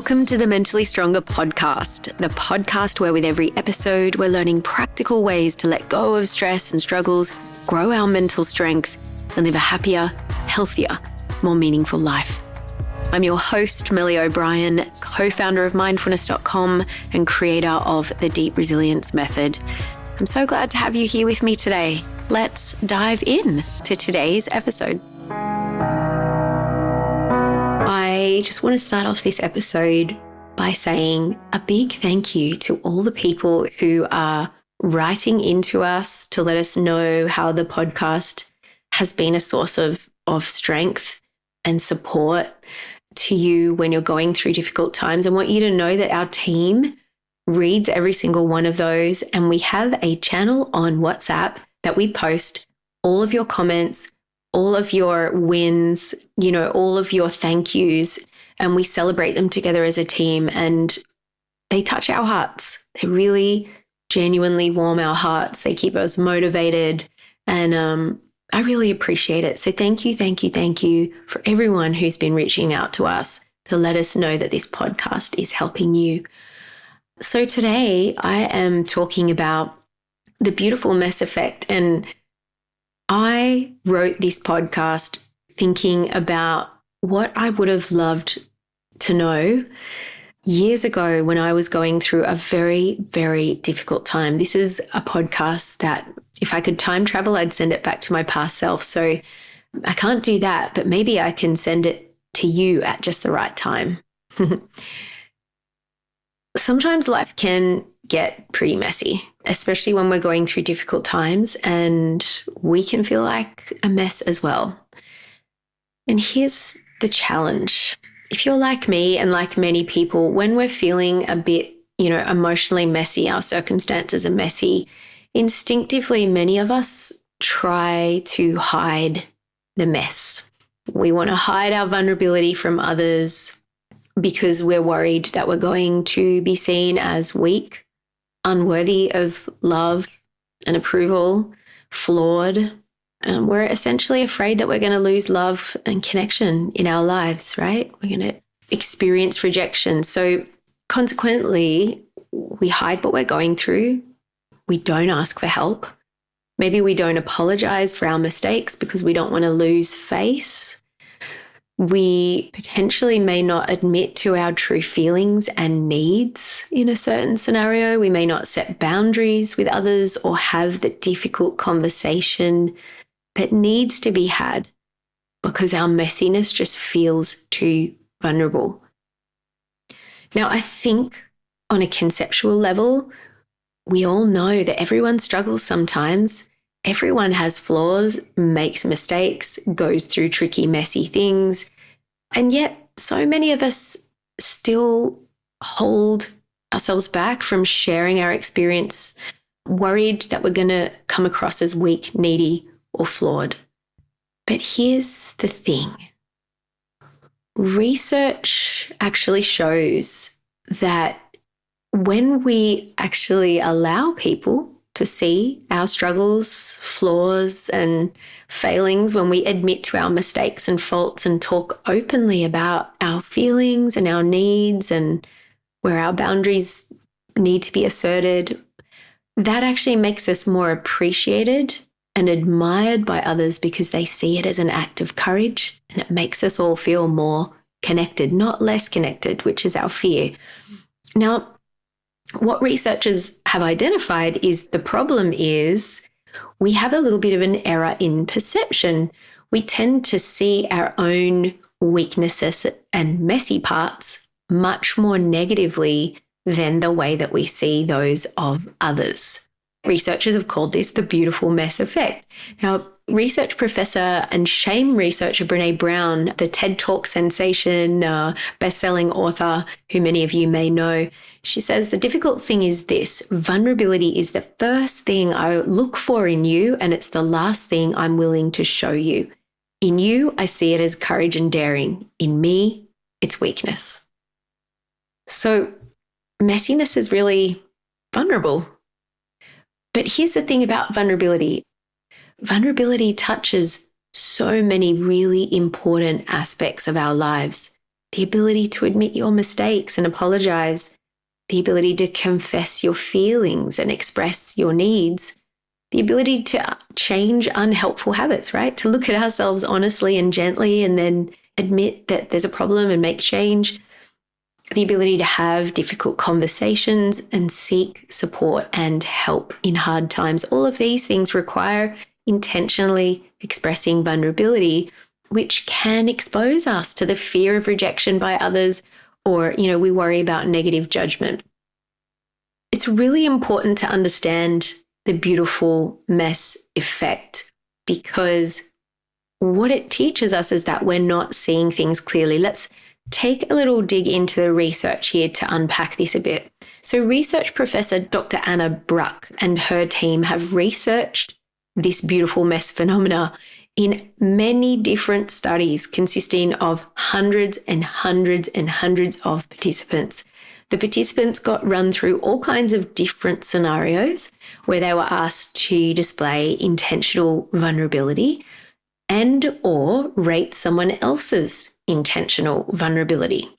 Welcome to the Mentally Stronger podcast, the podcast where with every episode, we're learning practical ways to let go of stress and struggles, grow our mental strength, and live a happier, healthier, more meaningful life. I'm your host, Melli O'Brien, co-founder of mindfulness.com and creator of the Deep Resilience Method. I'm so glad to have you here with me today. Let's dive in to today's episode. I just want to start off this episode by saying a big thank you to all the people who are writing into us to let us know how the podcast has been a source of strength and support to you when you're going through difficult times. I want you to know that our team reads every single one of those, and we have a channel on WhatsApp that we post all of your comments, all of your wins, all of your thank yous, and we celebrate them together as a team, and they touch our hearts. They really genuinely warm our hearts. They keep us motivated, and I really appreciate it. So thank you for everyone who's been reaching out to us to let us know that this podcast is helping you. So today I am talking about the beautiful mess effect, and I wrote this podcast thinking about what I would have loved to know years ago when I was going through a very, very difficult time. This is a podcast that if I could time travel, I'd send it back to my past self. So I can't do that, but maybe I can send it to you at just the right time. Sometimes life can get pretty messy, especially when we're going through difficult times, and we can feel like a mess as well. And here's the challenge. If you're like me and like many people, when we're feeling a bit, emotionally messy, our circumstances are messy, instinctively, many of us try to hide the mess. We want to hide our vulnerability from others because we're worried that we're going to be seen as weak, unworthy of love and approval, flawed. We're essentially afraid that we're going to lose love and connection in our lives, right? We're going to experience rejection. So consequently, we hide what we're going through. We don't ask for help. Maybe we don't apologize for our mistakes because we don't want to lose face. We potentially may not admit to our true feelings and needs in a certain scenario. We may not set boundaries with others or have the difficult conversation that needs to be had because our messiness just feels too vulnerable. Now, I think on a conceptual level, we all know that everyone struggles sometimes. Everyone has flaws, makes mistakes, goes through tricky, messy things. And yet so many of us still hold ourselves back from sharing our experience, worried that we're going to come across as weak, needy, or flawed. But here's the thing. Research actually shows that when we actually allow people to see our struggles, flaws, and failings, when we admit to our mistakes and faults and talk openly about our feelings and our needs and where our boundaries need to be asserted, that actually makes us more appreciated and admired by others because they see it as an act of courage, and it makes us all feel more connected, not less connected, which is our fear. Now, what researchers have identified is the problem is we have a little bit of an error in perception. We tend to see our own weaknesses and messy parts much more negatively than the way that we see those of others. Researchers have called this the beautiful mess effect. Now, research professor and shame researcher Brené Brown, the TED Talk sensation, best-selling author who many of you may know, she says the difficult thing is this: vulnerability is the first thing I look for in you, and it's the last thing I'm willing to show you. In you, I see it as courage and daring. In me, it's weakness. So messiness is really vulnerable. But here's the thing about vulnerability. Vulnerability touches so many really important aspects of our lives. the ability to admit your mistakes and apologize, the ability to confess your feelings and express your needs, the ability to change unhelpful habits, right? To look at ourselves honestly and gently and then admit that there's a problem and make change, the ability to have difficult conversations and seek support and help in hard times. All of these things require intentionally expressing vulnerability, which can expose us to the fear of rejection by others, or, we worry about negative judgment. It's really important to understand the beautiful mess effect, because what it teaches us is that we're not seeing things clearly. Let's take a little dig into the research here to unpack this a bit. So research professor Dr. Anna Bruck and her team have researched this beautiful mess phenomena in many different studies consisting of hundreds and hundreds and hundreds of participants. The participants got run through all kinds of different scenarios where they were asked to display intentional vulnerability and or rate someone else's intentional vulnerability.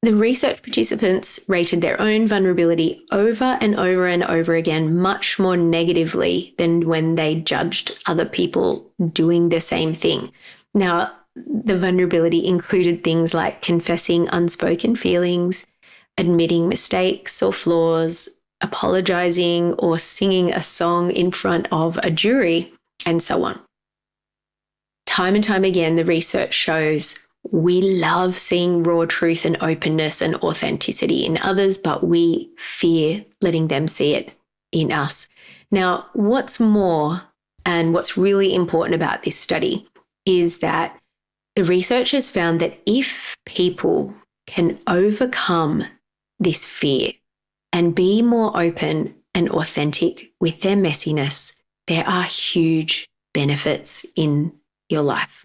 The research participants rated their own vulnerability over and over and over again much more negatively than when they judged other people doing the same thing. Now, the vulnerability included things like confessing unspoken feelings, admitting mistakes or flaws, apologizing, or singing a song in front of a jury, and so on. Time and time again, the research shows we love seeing raw truth and openness and authenticity in others, but we fear letting them see it in us. Now, what's more, and what's really important about this study, is that the researchers found that if people can overcome this fear and be more open and authentic with their messiness, there are huge benefits in your life.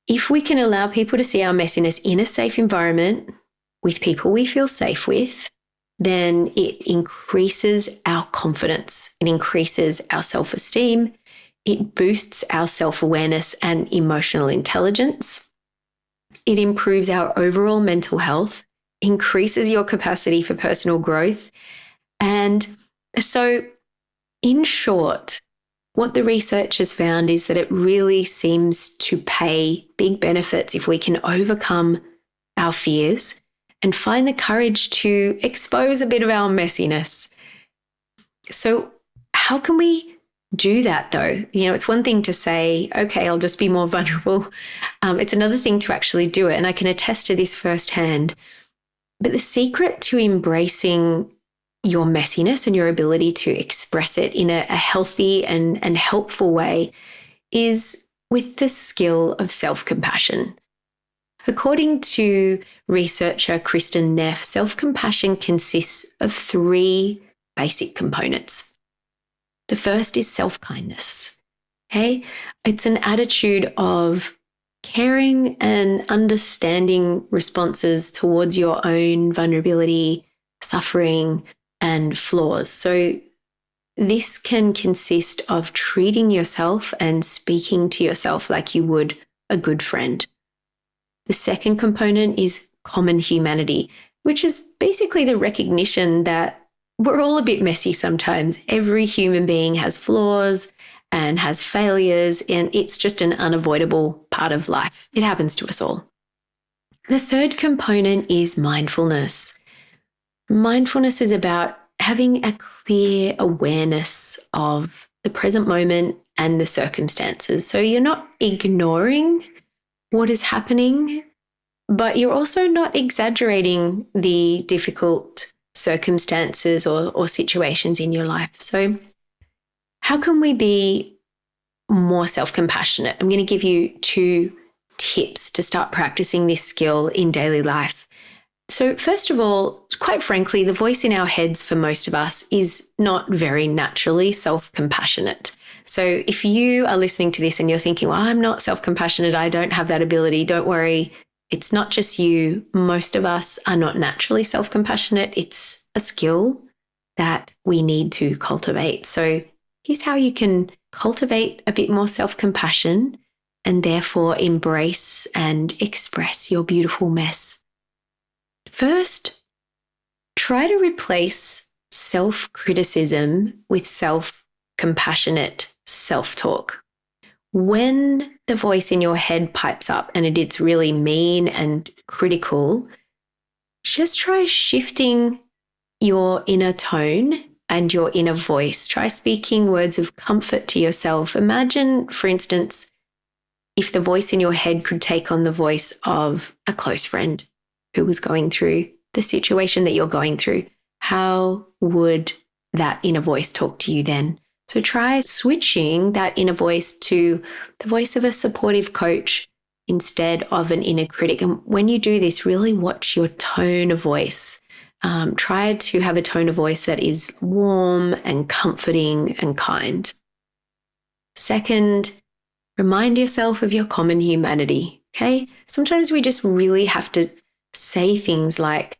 If we can allow people to see our messiness in a safe environment with people we feel safe with, then it increases our confidence, it increases our self-esteem, it boosts our self-awareness and emotional intelligence, it improves our overall mental health, increases your capacity for personal growth. And so, in short, what the research has found is that it really seems to pay big benefits if we can overcome our fears and find the courage to expose a bit of our messiness. So how can we do that though? It's one thing to say, okay, I'll just be more vulnerable. It's another thing to actually do it. And I can attest to this firsthand. But the secret to embracing your messiness and your ability to express it in a healthy and helpful way is with the skill of self-compassion. According to researcher Kristen Neff, self-compassion consists of 3 basic components. The first is self-kindness. Okay? It's an attitude of caring and understanding responses towards your own vulnerability, suffering, and flaws. So this can consist of treating yourself and speaking to yourself like you would a good friend. The second component is common humanity, which is basically the recognition that we're all a bit messy sometimes. Every human being has flaws and has failures, and it's just an unavoidable part of life. It happens to us all. The third component is mindfulness. Mindfulness is about having a clear awareness of the present moment and the circumstances. So you're not ignoring what is happening, but you're also not exaggerating the difficult circumstances or situations in your life. So how can we be more self-compassionate? I'm going to give you 2 tips to start practicing this skill in daily life. So first of all, quite frankly, the voice in our heads for most of us is not very naturally self-compassionate. So if you are listening to this and you're thinking, well, I'm not self-compassionate, I don't have that ability, don't worry. It's not just you. Most of us are not naturally self-compassionate. It's a skill that we need to cultivate. So here's how you can cultivate a bit more self-compassion and therefore embrace and express your beautiful mess. First, try to replace self-criticism with self-compassionate self-talk. When the voice in your head pipes up and it's really mean and critical, just try shifting your inner tone and your inner voice. Try speaking words of comfort to yourself. Imagine, for instance, if the voice in your head could take on the voice of a close friend who was going through the situation that you're going through. How would that inner voice talk to you then? So try switching that inner voice to the voice of a supportive coach instead of an inner critic. And when you do this, really watch your tone of voice. Try to have a tone of voice that is warm and comforting and kind. Second, remind yourself of your common humanity, okay? Sometimes we just really have to say things like,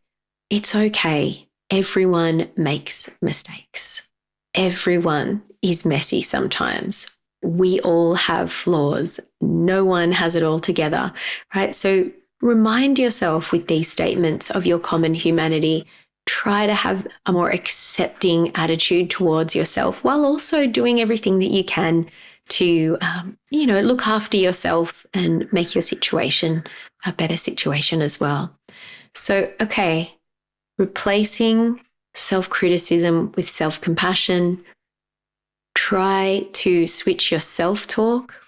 it's okay, everyone makes mistakes. Everyone is messy sometimes. We all have flaws. No one has it all together, right? So remind yourself with these statements of your common humanity. Try to have a more accepting attitude towards yourself while also doing everything that you can to, look after yourself and make your situation a better situation as well. So, okay, replacing self-criticism with self-compassion. Try to switch your self-talk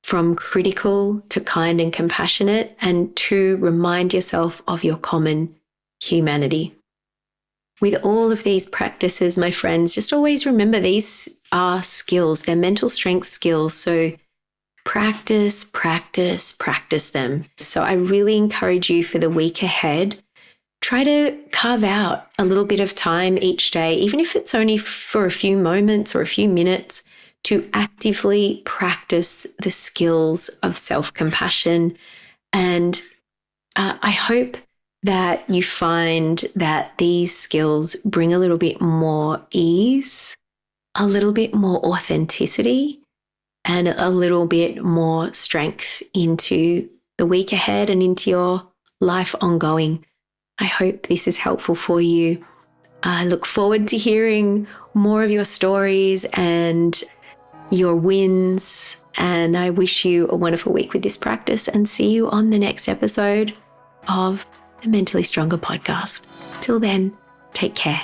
from critical to kind and compassionate, and to remind yourself of your common humanity. With all of these practices, my friends, just always remember these are skills. They're mental strength skills. So practice them. So I really encourage you for the week ahead, try to carve out a little bit of time each day, even if it's only for a few moments or a few minutes, to actively practice the skills of self-compassion. And I hope that you find that these skills bring a little bit more ease, a little bit more authenticity, and a little bit more strength into the week ahead and into your life ongoing. I hope this is helpful for you. I look forward to hearing more of your stories and your wins, and I wish you a wonderful week with this practice, and see you on the next episode of the Mentally Stronger podcast. Till then, take care.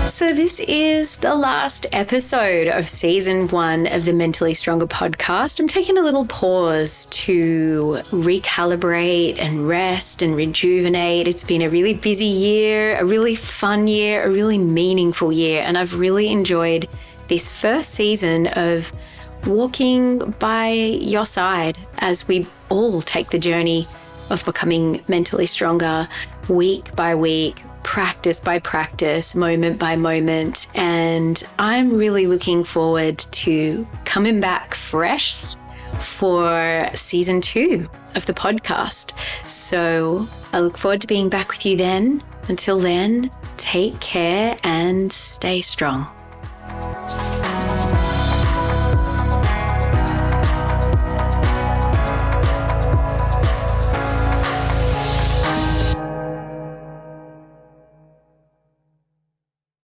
So this is the last episode of season 1 of the Mentally Stronger podcast. I'm taking a little pause to recalibrate and rest and rejuvenate. It's been a really busy year, a really fun year, a really meaningful year. And I've really enjoyed this first season of walking by your side as we all take the journey of becoming mentally stronger week by week, practice by practice, moment by moment. And I'm really looking forward to coming back fresh for season 2 of the podcast. So I look forward to being back with you then. Until then, take care and stay strong.